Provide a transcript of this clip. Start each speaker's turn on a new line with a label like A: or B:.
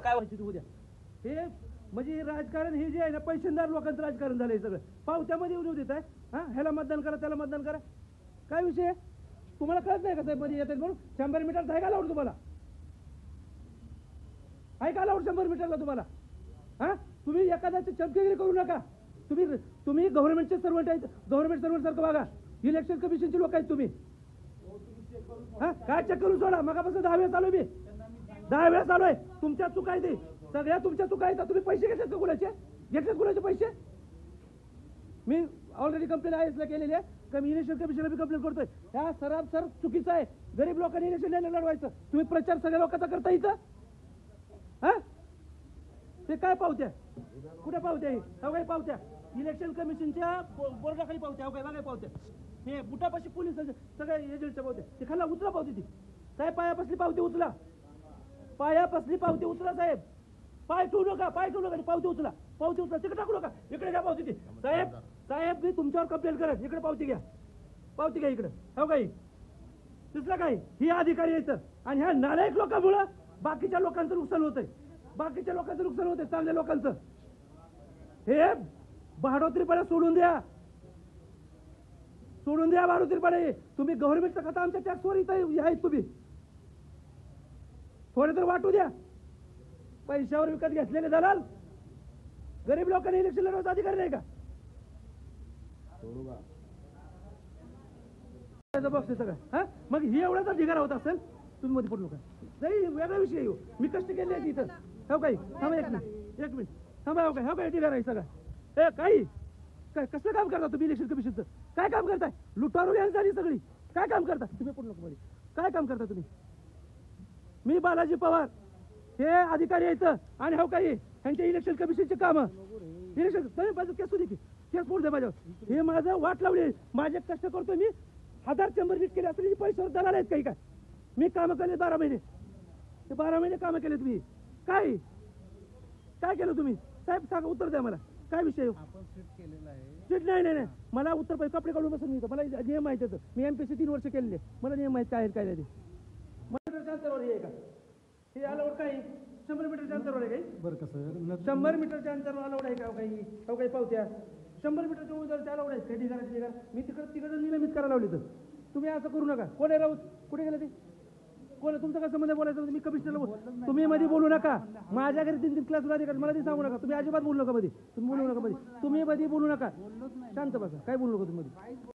A: काय व्हायची उद्या हे म्हणजे राजकारण हे जे आहे ना पैसेदार लोकांचं राजकारण झालंय सगळं पावत्यामध्ये येऊन देत आहे हा ह्याला मतदान करा त्याला मतदान करा काय विषय तुम्हाला कळत नाही का साहेब मध्ये येतात म्हणून 100 मीटर आहे का लावड तुम्हाला आहे का लावड 100 मीटरला तुम्हाला हा तुम्ही एखाद्याची चमकेगिरी करू नका तुम्ही गव्हर्नमेंटचे सर्वंट आहेत गव्हर्नमेंट सर्वंट सारखं बघा इलेक्शन कमिशनचे लोक आहेत तुम्ही हा काय चेक करून सोडा मगापासून 10 वेळा चालू मी 10 वेळा चालू आहे तुमच्या चुका आहे ते सगळ्या तुमच्या चुका आहेत तुम्ही पैसे घेतलेत का कुणाचे पैसे मी ऑलरेडी कंप्लेंट आयएसला केलेली आहे कमी इलेक्शन कमिशनला मी कंप्लेंट करतोय ह्या सरासर चुकीचं आहे गरीब लोकांनी इलेक्शन लढवायचं तुम्ही प्रचार सगळ्या लोकांचा करता इथं हा ते काय पावत्या कुठे पावत्या हे काही पावत्या इलेक्शन कमिशनच्या बोर्डाखाली पावत्या काय बघा पावत्या हे बुटापाशी पोलीस सगळ्या एजंटच्या पावत्या ते खाल्ला उचला पावती ती साहेब पायापासली पावती उचला पायापासली पावती उचला साहेब पाय ठेवू नका पावती उचला तिकडे टाकू नका इकडे घ्या पावती ती साहेब मी तुमच्यावर कंप्लेंट करत इकडे पावती घ्या इकडे हो काही दुसरं काय ही अधिकारी यायचं आणि ह्या नालायक लोकांमुळं बाकीच्या लोकांचं नुकसान होतंय चांगल्या लोकांचं हे भाडोत्रीपणा सोडून द्या भाडोत्रीपणे तुम्ही गव्हर्नमेंटचं खाता आमच्या टॅक्सवर इथं आहेत तुम्ही थोडे तर वाटू द्या पैशावर विकत घेतलेले दलाल गरीब लोकांनी इलेक्शन लढवायचा अधिकार नाही का बघते सगळं हा मग ही एवढाचा ढिगारा होत असेल तुम्ही मध्ये पडलो का नाही वेगळा विषय येऊ मी कष्ट केले आहेत इथं हो काही थांबा एक मिनिट थांबा हो काय ढिगारा आहे सगळं काही काय कसलं काम करता तुम्ही इलेक्शन कमिशनचं काय काम करताय लुटारू यांची सगळी काय काम करता तुम्ही पडलो का मध्ये काय काम करता तुम्ही मी बालाजी पवार हे अधिकारी यायचं आणि हो काही ह्यांच्या इलेक्शन कमिशनचे काम इलेक्शन केस होती की केस मोड दे माझ्यावर हे माझं वाट लावली माझे कष्ट करतो मी 1000 नीट केले असले पैशावर दलाल आहेत काही काय मी कामं केले 12 महिने ते 12 महिने कामं केले तुम्ही काय केलं तुम्ही साहेब सांगा उत्तर द्या मला काय विषय सीट नाही मला उत्तर पाहिजे कपडे काढून बसून मला नियम माहिती आहे मी MPSC 3 वर्ष केलेले मला नियम माहिती काय नाही ते मीटरच्या अंतरावर आहे का हे अलाउड काही 100 मीटरच्या अंतरावर आहे काही बरं का सर 100 मीटरच्या अंतरावर अलाउड आहे का काही पावत्या 100 मीटरच्या उंचावर अलाउड आहे काही ठिकाण मी तिकडं नियमित करायला लावली तर तुम्ही असं करू नका कोण आहे राऊत कुठे गेलं ते कोण तुमचं कसं मध्ये बोलायचं मी कमिशनरला तुम्ही मध्ये बोलू नका माझ्या घरी 3 क्लास मला ते सांगू नका तुम्ही अजिबात बोलू नका मध्ये तुम्ही मध्ये बोलू नका शांत बसा काय बोलू नका तुम्ही मध्ये